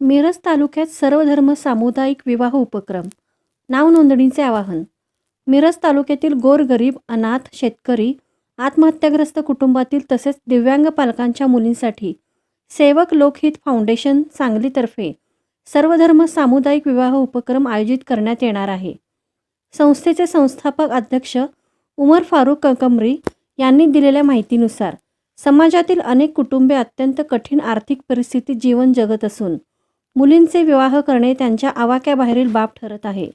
मिरज तालुक्यात सर्वधर्म सामुदायिक विवाह उपक्रम नाव नोंदणीचे आवाहन. मिरज तालुक्यातील गोरगरीब, अनाथ, शेतकरी, आत्महत्याग्रस्त कुटुंबातील तसेच दिव्यांग पालकांच्या मुलींसाठी सेवक लोकहित फाउंडेशन सांगलीतर्फे सर्वधर्म सामुदायिक विवाह उपक्रम आयोजित करण्यात येणार आहे. संस्थेचे संस्थापक अध्यक्ष उमर फारूक ककमरी यांनी दिलेल्या माहितीनुसार समाजातील अनेक कुटुंबे अत्यंत कठीण आर्थिक परिस्थितीत जीवन जगत असून मुलींचे विवाह करणे त्यांच्या आवाक्याबाहेरील बाब ठरत आहे.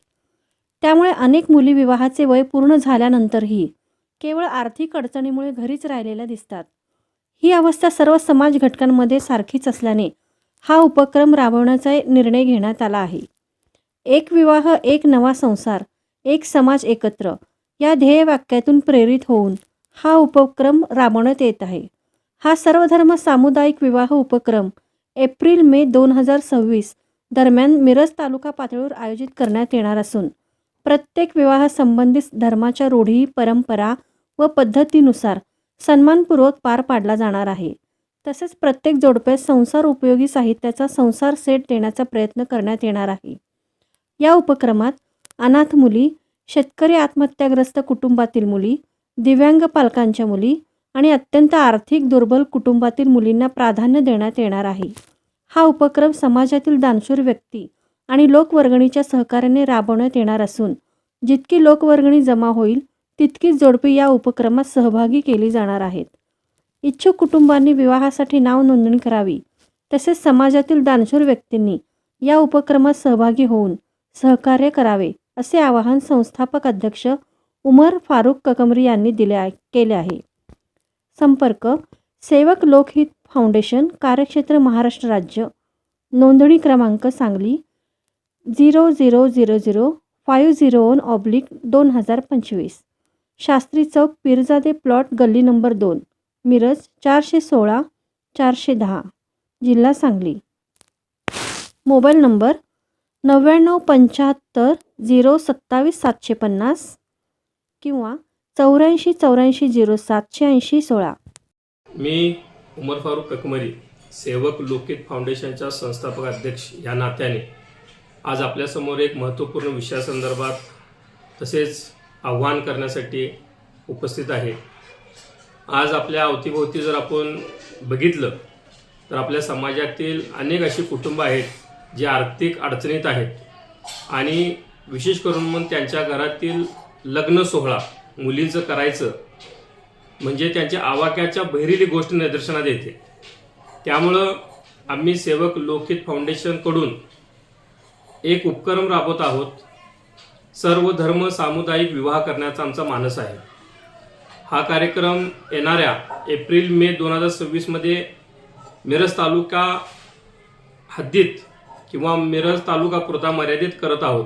त्यामुळे अनेक मुली विवाहाचे वय पूर्ण झाल्यानंतरही केवळ आर्थिक अडचणीमुळे घरीच राहिलेल्या दिसतात. ही अवस्था सर्व समाज घटकांमध्ये सारखीच असल्याने हा उपक्रम राबवण्याचा निर्णय घेण्यात आला आहे. एक विवाह, एक नवा संसार, एक समाज एकत्र या ध्येयवाक्यातून प्रेरित होऊन हा उपक्रम राबवण्यात येत आहे. हा सर्वधर्म सामुदायिक विवाह उपक्रम एप्रिल-मे 2026 दरम्यान मिरज तालुका पातळीवर आयोजित करण्यात येणार असून प्रत्येक विवाहासंबंधित धर्माच्या रूढी, परंपरा व पद्धतीनुसार सन्मानपूर्वक पार पाडला जाणार आहे. तसेच प्रत्येक जोडप्यास संसार उपयोगी साहित्याचा संसार सेट देण्याचा प्रयत्न करण्यात येणार आहे. या उपक्रमात अनाथ मुली, शेतकरी आत्महत्याग्रस्त कुटुंबातील मुली, दिव्यांग पालकांच्या मुली आणि अत्यंत आर्थिक दुर्बल कुटुंबातील मुलींना प्राधान्य देण्यात येणार आहे. हा उपक्रम समाजातील दानशूर व्यक्ती आणि लोकवर्गणीच्या सहकार्याने राबवण्यात येणार असून जितकी लोकवर्गणी जमा होईल तितकीच जोडपी या उपक्रमात सहभागी केली जाणार आहेत. इच्छुक कुटुंबांनी विवाहासाठी नाव नोंदणी करावी. तसेच समाजातील दानशूर व्यक्तींनी या उपक्रमात सहभागी होऊन सहकार्य करावे असे आवाहन संस्थापक अध्यक्ष उमर फारूक ककमरी यांनी केले आहे. संपर्क सेवक लोकहित फाउंडेशन, कार्यक्षेत्र महाराष्ट्र राज्य, नोंदणी क्रमांक सांगली 0000501/2025, शास्त्री चौक, पीरजादे प्लॉट, गल्ली नंबर 2, मिरज 416-410, जिल्हा सांगली. मोबाईल नंबर 9975-027-750 किंवा 84-84-07-86-16. मी उमर फारूक ककमरी, सेवक लोकहित फाउंडेशनच्या संस्थापक अध्यक्ष या नात्याने आज आपल्यासमोर एक महत्त्वपूर्ण विषयासंदर्भात तसेच आव्हान करण्यासाठी उपस्थित आहे. आज आपल्या अवतीभोवती जर आपण बघितलं तर आपल्या समाजातील अनेक अशी कुटुंबं आहेत जे आर्थिक अडचणीत आहेत आणि विशेष करून मग त्यांच्या घरातील लग्न सोहळा मुलींचं करायचं म्हणजे त्यांच्या आवाक्याच्या बहिरीली गोष्ट निदर्शनात येते. त्यामुळं आम्ही सेवक लोकहित फाउंडेशनकडून एक उपक्रम राबवत आहोत. सर्व धर्म सामुदायिक विवाह करण्याचा आमचा मानस आहे. हा कार्यक्रम येणाऱ्या एप्रिल-मे 2026 मिरज तालुका हद्दीत किंवा मिरज तालुका पुरता मर्यादित करत आहोत.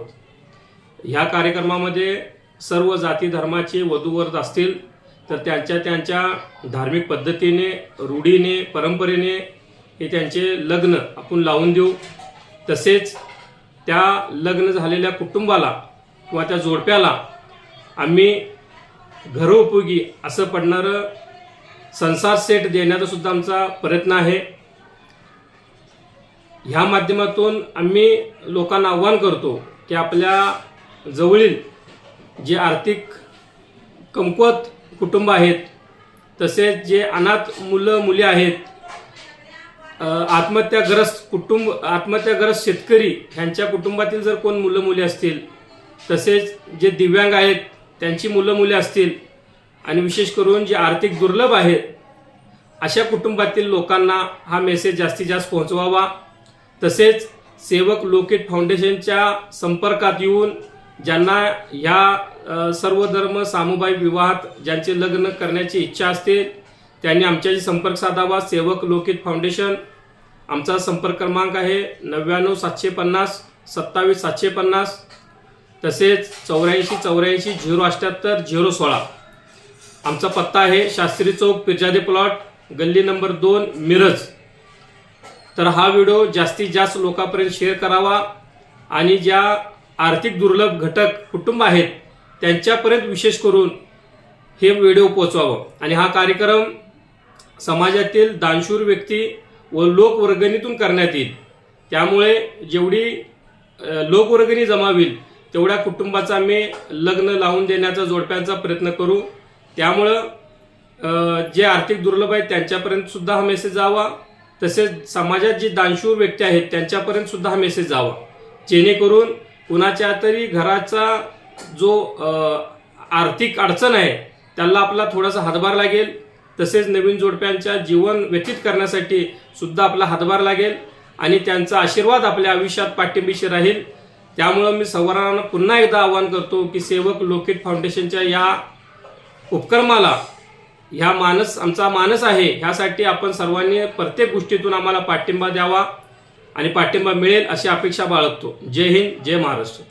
ह्या कार्यक्रमामध्ये सर्व जाती धर्माचे वधूवर असतील तर त्यांच्या धार्मिक पद्धतीने, रूढीने, परंपरेने हे त्यांचे लग्न आपण लावून देऊ. तसेच त्या लग्न झालेल्या कुटुंबाला किंवा त्या जोडप्याला आम्ही घरोपयोगी असं पडणारं संसार सेट देण्याचा सुद्धा आमचा प्रयत्न आहे. ह्या माध्यमातून आम्ही लोकांना आव्हान करतो की आपल्या जवळील जे आर्थिक कमकुवत कुटुंब आहेत, तसेच जे अनाथ मुलं मुली आहेत, आत्महत्याग्रस्त शेतकरी ह्यांच्या कुटुंबातील जर कोण मुलं मुली असतील, तसेच जे दिव्यांग आहेत त्यांची मुलं मुली असतील आणि विशेष करून जे आर्थिक दुर्लभ आहेत अशा कुटुंबातील लोकांना हा मेसेज जास्तीत जास्त पोहोचवावा. तसेच सेवक लोकहित फाउंडेशनच्या संपर्कात येऊन ज्यांना ह्या सर्व धर्म सामुदायिक विवाहात ज्यांचे लग्न करण्याची इच्छा असते त्यांनी आमच्याशी संपर्क साधावा. सेवक लोकहित फाउंडेशन आमचा संपर्क क्रमांक आहे 99-750-27-750, तसेच 84-84-078-016. आमचा पत्ता आहे शास्त्री चौक, पीरजादे प्लॉट, गल्ली नंबर 2, मिरज. तर हा व्हिडिओ जास्तीत जास्त लोकांपर्यंत शेअर करावा आणि ज्या आर्थिक दुर्लभ घटक कुटुंब आहेत त्यांच्यापर्यंत विशेष करून हे व्हिडिओ पोहोचवावं. आणि हा कार्यक्रम समाजातील दानशूर व्यक्ती व लोकवर्गणीतून करण्यात येईल. त्यामुळे जेवढी लोकवर्गणी जमा होईल तेवढ्या कुटुंबाचा आम्ही लग्न लावून देण्याचा जोडप्यांचा प्रयत्न करू. त्यामुळं जे आर्थिक दुर्लभ आहेत त्यांच्यापर्यंत सुद्धा हा मेसेज जावा, तसेच समाजात जी दानशूर व्यक्ती आहेत त्यांच्यापर्यंत सुद्धा हा मेसेज जावा, जेणेकरून कुणाच्या तरी घराचा जो आर्थिक अडचण आहे त्याला आपला थोडासा हातभार लागेल, तसेच नवीन जोडप्यांच्या जीवन व्यतीत करण्यासाठी सुद्धा आपला हातभार लागेल आणि त्यांचा आशीर्वाद आपल्या आयुष्यात पाठिंबीशी राहील. त्यामुळं मी सर्वांना पुन्हा एकदा आवाहन करतो की सेवक लोकहित फाउंडेशनच्या या उपक्रमाला आमचा मानस आहे, ह्यासाठी आपण सर्वांनी प्रत्येक गोष्टीतून आम्हाला पाठिंबा द्यावा आणि पाठिंबा मिळेल अशी अपेक्षा बाळगतो. जय हिंद, जय महाराष्ट्र.